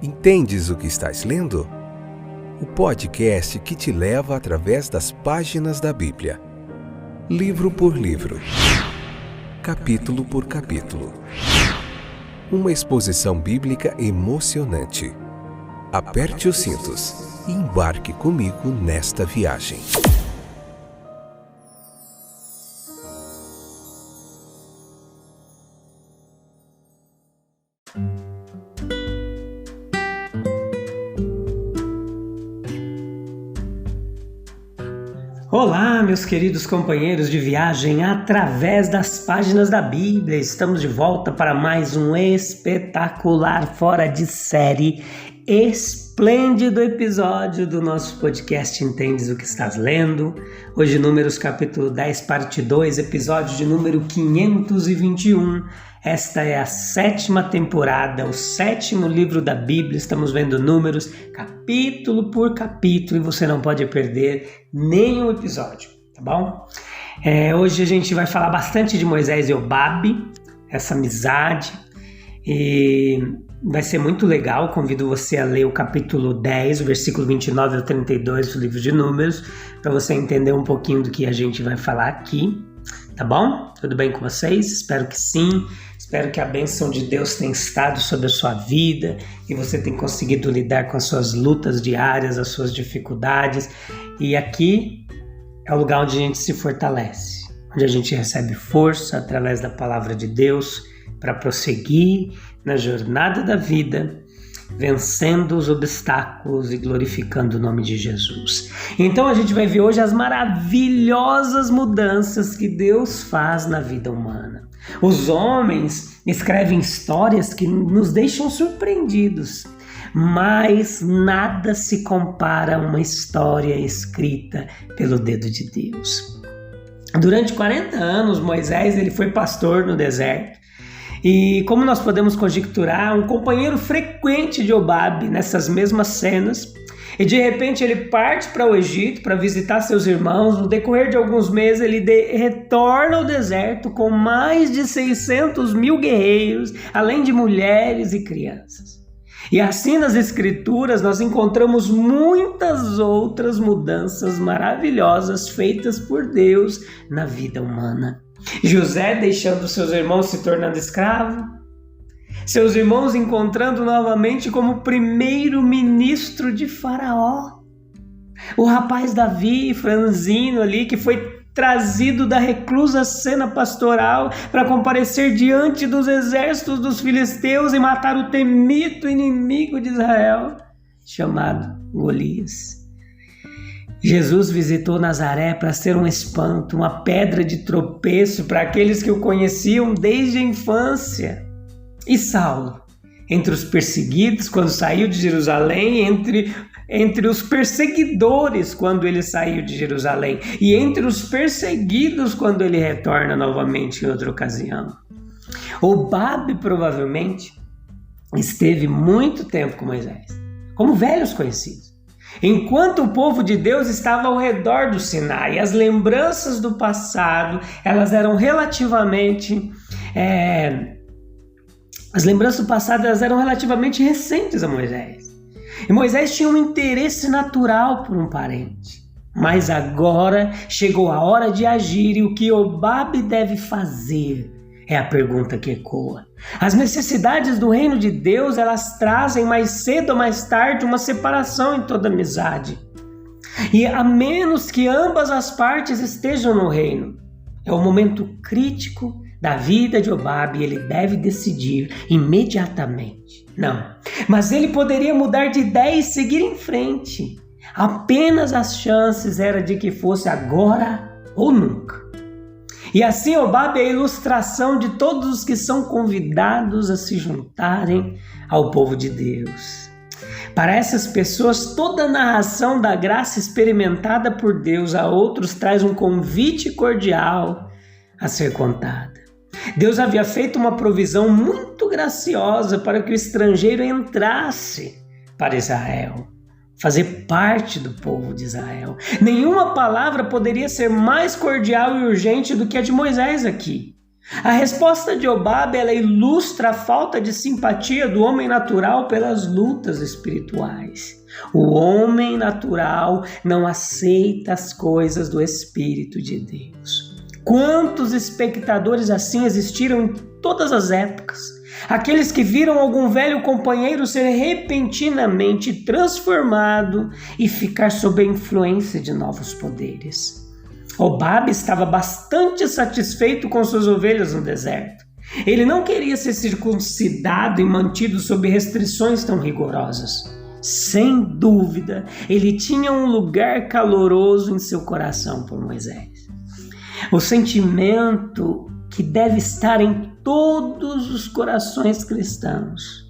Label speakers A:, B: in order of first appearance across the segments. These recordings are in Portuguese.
A: Entendes o que estás lendo? O podcast que te leva através das páginas da Bíblia. Livro por livro. Capítulo por capítulo. Uma exposição bíblica emocionante. Aperte os cintos e embarque comigo nesta viagem.
B: Olá, meus queridos companheiros de viagem através das páginas da Bíblia. Estamos de volta para mais um espetacular, fora de série, esplêndido episódio do nosso podcast Entendes o que estás lendo. Hoje, Números capítulo 10, parte 2, episódio de número 521. Esta é a 7ª temporada, o 7º livro da Bíblia. Estamos vendo Números capítulo por capítulo e você não pode perder nenhum episódio, tá bom? Hoje a gente vai falar bastante de Moisés e Jobabe, essa amizade, e vai ser muito legal. Convido você a ler o capítulo 10, o versículo 29 ao 32 do livro de Números, para você entender um pouquinho do que a gente vai falar aqui, tá bom? Tudo bem com vocês? Espero que sim. Espero que a bênção de Deus tenha estado sobre a sua vida e você tenha conseguido lidar com as suas lutas diárias, as suas dificuldades. E aqui é o lugar onde a gente se fortalece, onde a gente recebe força através da palavra de Deus para prosseguir na jornada da vida, vencendo os obstáculos e glorificando o nome de Jesus. Então a gente vai ver hoje as maravilhosas mudanças que Deus faz na vida humana. Os homens escrevem histórias que nos deixam surpreendidos, mas nada se compara a uma história escrita pelo dedo de Deus. Durante 40 anos, Moisés ele foi pastor no deserto. E como nós podemos conjecturar, um companheiro frequente de Jobabe nessas mesmas cenas, e de repente ele parte para o Egito para visitar seus irmãos. No decorrer de alguns meses ele retorna ao deserto com mais de 600 mil guerreiros, além de mulheres e crianças. E assim nas escrituras nós encontramos muitas outras mudanças maravilhosas feitas por Deus na vida humana. José deixando seus irmãos se tornando escravo, seus irmãos encontrando novamente como primeiro-ministro de Faraó, o rapaz Davi, franzino ali, que foi trazido da reclusa cena pastoral para comparecer diante dos exércitos dos filisteus e matar o temido inimigo de Israel, chamado Golias. Jesus visitou Nazaré para ser um espanto, uma pedra de tropeço para aqueles que o conheciam desde a infância. E Saulo, entre os perseguidos quando saiu de Jerusalém, entre os perseguidores quando ele saiu de Jerusalém, e entre os perseguidos quando ele retorna novamente em outra ocasião. Jobabe provavelmente esteve muito tempo com Moisés, como velhos conhecidos. Enquanto o povo de Deus estava ao redor do Sinai, as lembranças do passado, elas eram relativamente recentes a Moisés. E Moisés tinha um interesse natural por um parente. Mas agora chegou a hora de agir, e o que Jobabe deve fazer é a pergunta que ecoa. As necessidades do reino de Deus, elas trazem mais cedo ou mais tarde uma separação em toda amizade. E a menos que ambas as partes estejam no reino, é o momento crítico da vida de Jobabe e ele deve decidir imediatamente. Não, mas ele poderia mudar de ideia e seguir em frente. Apenas as chances eram de que fosse agora ou nunca. E assim Jobabe é a ilustração de todos os que são convidados a se juntarem ao povo de Deus. Para essas pessoas, toda a narração da graça experimentada por Deus a outros traz um convite cordial a ser contada. Deus havia feito uma provisão muito graciosa para que o estrangeiro entrasse para Israel, fazer parte do povo de Israel. Nenhuma palavra poderia ser mais cordial e urgente do que a de Moisés aqui. A resposta de Jobabe, ela ilustra a falta de simpatia do homem natural pelas lutas espirituais. O homem natural não aceita as coisas do Espírito de Deus. Quantos espectadores assim existiram em todas as épocas? Aqueles que viram algum velho companheiro ser repentinamente transformado e ficar sob a influência de novos poderes. Jobabe estava bastante satisfeito com suas ovelhas no deserto. Ele não queria ser circuncidado e mantido sob restrições tão rigorosas. Sem dúvida, ele tinha um lugar caloroso em seu coração por Moisés. O sentimento que deve estar em todos os corações cristãos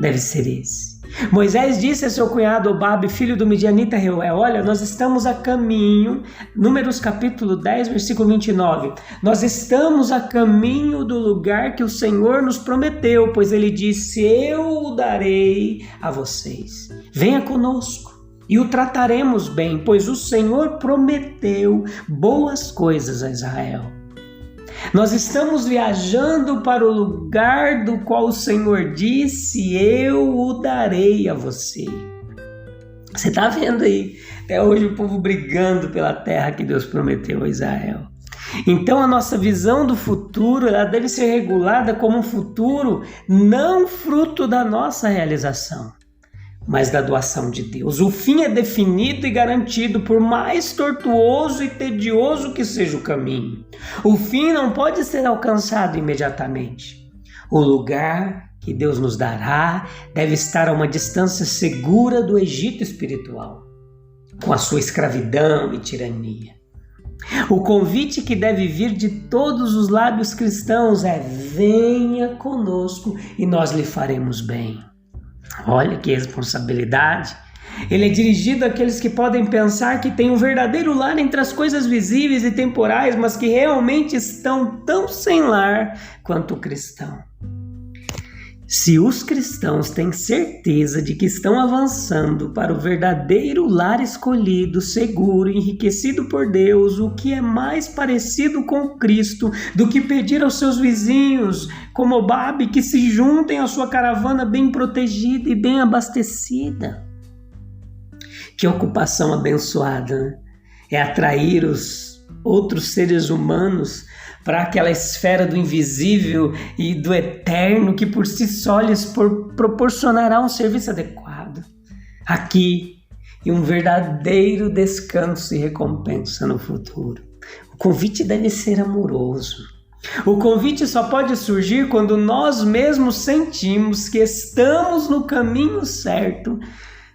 B: deve ser esse. Moisés disse a seu cunhado Jobabe, filho do midianita Reuel: olha, nós estamos a caminho, Números capítulo 10, versículo 29, nós estamos a caminho do lugar que o Senhor nos prometeu, pois ele disse: eu o darei a vocês. Venha conosco e o trataremos bem, pois o Senhor prometeu boas coisas a Israel. Nós estamos viajando para o lugar do qual o Senhor disse: eu o darei a você. Você está vendo aí, até hoje o povo brigando pela terra que Deus prometeu a Israel. Então a nossa visão do futuro, ela deve ser regulada como um futuro não fruto da nossa realização, mas da doação de Deus. O fim é definido e garantido, por mais tortuoso e tedioso que seja o caminho. O fim não pode ser alcançado imediatamente. O lugar que Deus nos dará deve estar a uma distância segura do Egito espiritual, com a sua escravidão e tirania. O convite que deve vir de todos os lábios cristãos é: venha conosco e nós lhe faremos bem. Olha que responsabilidade. Ele é dirigido àqueles que podem pensar que tem um verdadeiro lar entre as coisas visíveis e temporais, mas que realmente estão tão sem lar quanto o cristão. Se os cristãos têm certeza de que estão avançando para o verdadeiro lar escolhido, seguro, enriquecido por Deus, o que é mais parecido com Cristo do que pedir aos seus vizinhos, como Jobabe, que se juntem à sua caravana bem protegida e bem abastecida. Que ocupação abençoada, né? É atrair os outros seres humanos para aquela esfera do invisível e do eterno que por si só lhes proporcionará um serviço adequado aqui e um verdadeiro descanso e recompensa no futuro. O convite deve ser amoroso. O convite só pode surgir quando nós mesmos sentimos que estamos no caminho certo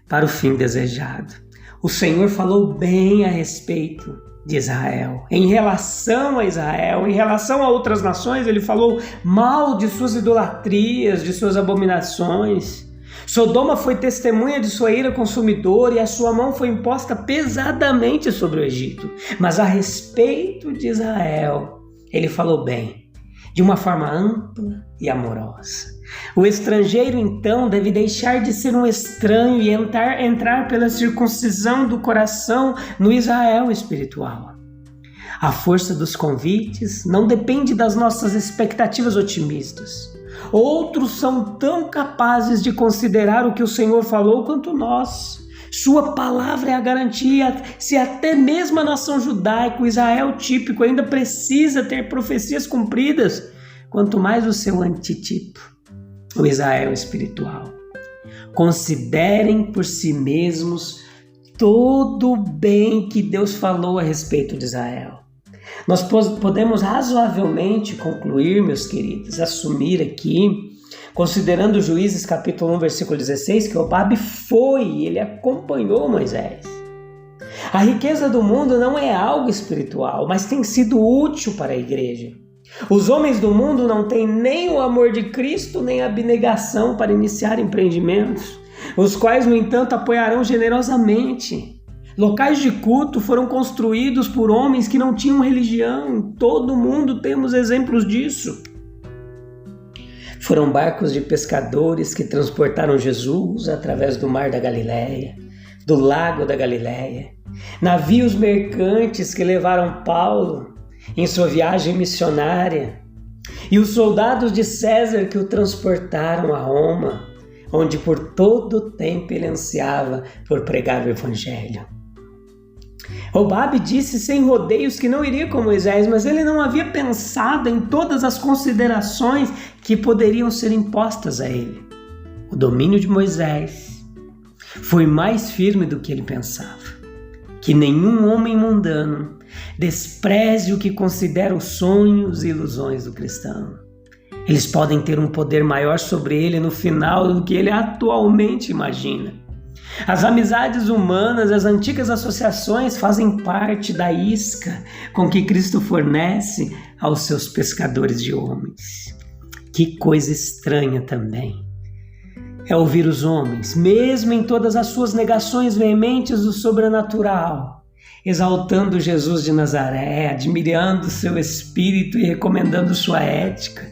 B: para o fim desejado. O Senhor falou bem a respeito de Israel. Em relação a Israel, em relação a outras nações, ele falou mal de suas idolatrias, de suas abominações. Sodoma foi testemunha de sua ira consumidora e a sua mão foi imposta pesadamente sobre o Egito. Mas a respeito de Israel, ele falou bem, de uma forma ampla e amorosa. O estrangeiro, então, deve deixar de ser um estranho e entrar pela circuncisão do coração no Israel espiritual. A força dos convites não depende das nossas expectativas otimistas. Outros são tão capazes de considerar o que o Senhor falou quanto nós. Sua palavra é a garantia. Se até mesmo a nação judaica, o Israel típico, ainda precisa ter profecias cumpridas, quanto mais o seu antitipo, o Israel espiritual. Considerem por si mesmos todo o bem que Deus falou a respeito de Israel. Nós podemos razoavelmente concluir, meus queridos, assumir aqui, considerando Juízes capítulo 1, versículo 16, que Jobabe ele acompanhou Moisés. A riqueza do mundo não é algo espiritual, mas tem sido útil para a igreja. Os homens do mundo não têm nem o amor de Cristo, nem a abnegação para iniciar empreendimentos, os quais, no entanto, apoiarão generosamente. Locais de culto foram construídos por homens que não tinham religião. Em todo mundo temos exemplos disso. Foram barcos de pescadores que transportaram Jesus através do mar da Galileia, do lago da Galileia. Navios mercantes que levaram Paulo em sua viagem missionária. e os soldados de César que o transportaram a Roma, onde por todo o tempo ele ansiava por pregar o evangelho. Hobabe disse sem rodeios que não iria com Moisés, mas ele não havia pensado em todas as considerações que poderiam ser impostas a ele. O domínio de Moisés foi mais firme do que ele pensava. Que nenhum homem mundano despreze o que considera os sonhos e ilusões do cristão. Eles podem ter um poder maior sobre ele no final do que ele atualmente imagina. As amizades humanas, as antigas associações fazem parte da isca com que Cristo fornece aos seus pescadores de homens. Que coisa estranha também é ouvir os homens, mesmo em todas as suas negações veementes do sobrenatural, exaltando Jesus de Nazaré, admirando seu espírito e recomendando sua ética.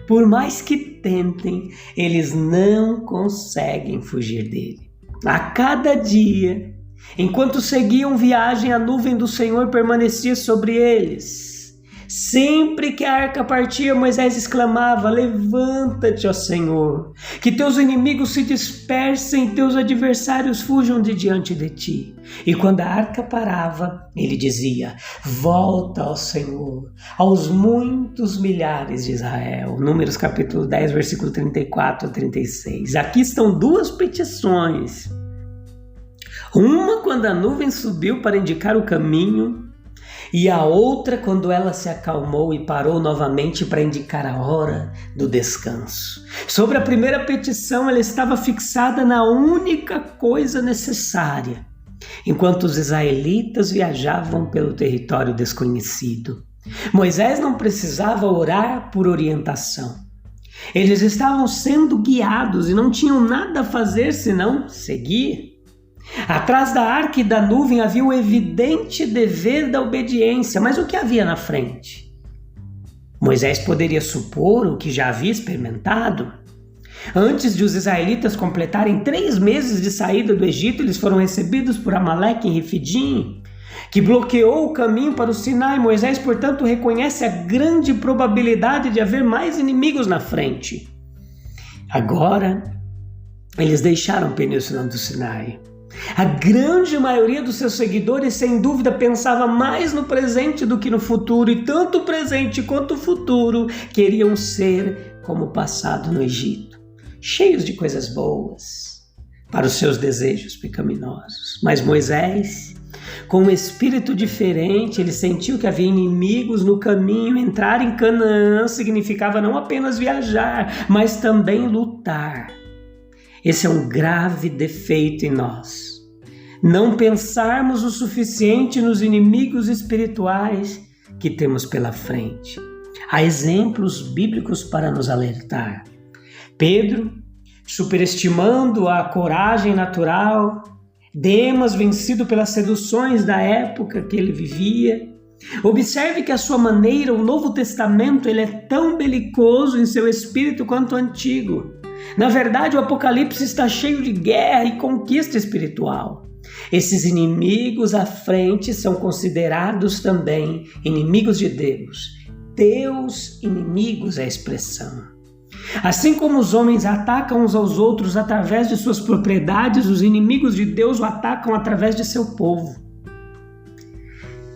B: Por mais que tentem, eles não conseguem fugir dele. A cada dia, enquanto seguiam viagem, a nuvem do Senhor permanecia sobre eles. Sempre que a arca partia, Moisés exclamava: levanta-te, ó Senhor, que teus inimigos se dispersem e teus adversários fujam de diante de ti. E quando a arca parava, ele dizia: volta, ó Senhor, aos muitos milhares de Israel. Números capítulo 10, versículo 34 a 36. Aqui estão duas petições. Uma quando a nuvem subiu para indicar o caminho, e a outra quando ela se acalmou e parou novamente para indicar a hora do descanso. Sobre a primeira petição, ela estava fixada na única coisa necessária, enquanto os israelitas viajavam pelo território desconhecido. Moisés não precisava orar por orientação. Eles estavam sendo guiados e não tinham nada a fazer senão seguir. Atrás da arca e da nuvem havia o evidente dever da obediência, mas o que havia na frente? Moisés poderia supor o que já havia experimentado. Antes de os israelitas completarem 3 meses de saída do Egito, eles foram recebidos por Amaleque em Refidim, que bloqueou o caminho para o Sinai. Moisés, portanto, reconhece a grande probabilidade de haver mais inimigos na frente. Agora, eles deixaram a Península do Sinai. A grande maioria dos seus seguidores, sem dúvida, pensava mais no presente do que no futuro, e tanto o presente quanto o futuro queriam ser como o passado no Egito, cheios de coisas boas para os seus desejos pecaminosos. Mas Moisés, com um espírito diferente, ele sentiu que havia inimigos no caminho. Entrar em Canaã significava não apenas viajar, mas também lutar. Esse é um grave defeito em nós. Não pensarmos o suficiente nos inimigos espirituais que temos pela frente. Há exemplos bíblicos para nos alertar. Pedro, superestimando a coragem natural. Demas, vencido pelas seduções da época que ele vivia. Observe que a sua maneira, o Novo Testamento, ele é tão belicoso em seu espírito quanto o Antigo. Na verdade, o Apocalipse está cheio de guerra e conquista espiritual. Esses inimigos à frente são considerados também inimigos de Deus. Teus inimigos é a expressão. Assim como os homens atacam uns aos outros através de suas propriedades, os inimigos de Deus o atacam através de seu povo.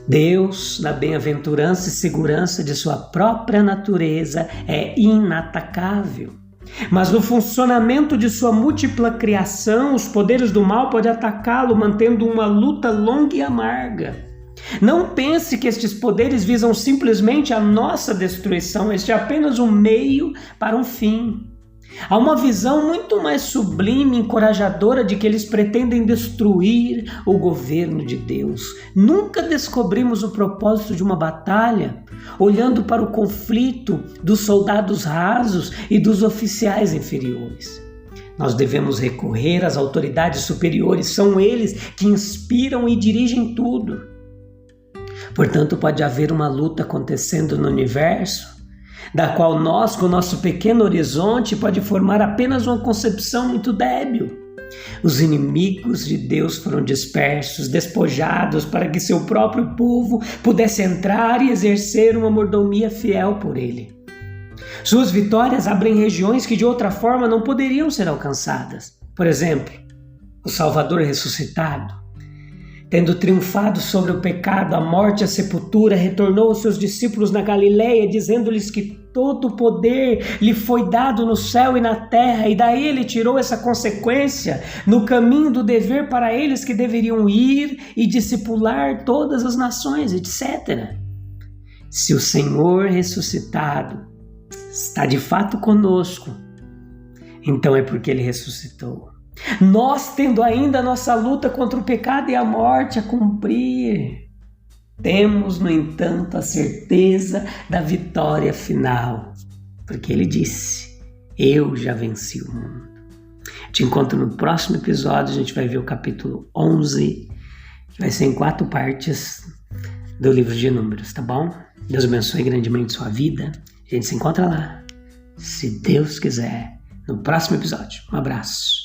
B: Deus, na bem-aventurança e segurança de sua própria natureza, é inatacável. Mas no funcionamento de sua múltipla criação, os poderes do mal podem atacá-lo, mantendo uma luta longa e amarga. Não pense que estes poderes visam simplesmente a nossa destruição. Este é apenas um meio para um fim. Há uma visão muito mais sublime e encorajadora de que eles pretendem destruir o governo de Deus. Nunca descobrimos o propósito de uma batalha olhando para o conflito dos soldados rasos e dos oficiais inferiores. Nós devemos recorrer às autoridades superiores, são eles que inspiram e dirigem tudo. Portanto, pode haver uma luta acontecendo no universo, da qual nós, com nosso pequeno horizonte, pode formar apenas uma concepção muito débil. Os inimigos de Deus foram dispersos, despojados, para que seu próprio povo pudesse entrar e exercer uma mordomia fiel por ele. Suas vitórias abrem regiões que de outra forma não poderiam ser alcançadas. Por exemplo, o Salvador ressuscitado, tendo triunfado sobre o pecado, a morte e a sepultura, retornou aos seus discípulos na Galileia, dizendo-lhes que todo o poder lhe foi dado no céu e na terra, e daí ele tirou essa consequência no caminho do dever para eles que deveriam ir e discipular todas as nações, etc. Se o Senhor ressuscitado está de fato conosco, então é porque ele ressuscitou. Nós, tendo ainda a nossa luta contra o pecado e a morte a cumprir, temos, no entanto, a certeza da vitória final, porque ele disse: eu já venci o mundo. Te encontro no próximo episódio. A gente vai ver o capítulo 11, que vai ser em 4 partes do livro de Números, tá bom? Deus abençoe grandemente sua vida. A gente se encontra lá, se Deus quiser, no próximo episódio. Um abraço.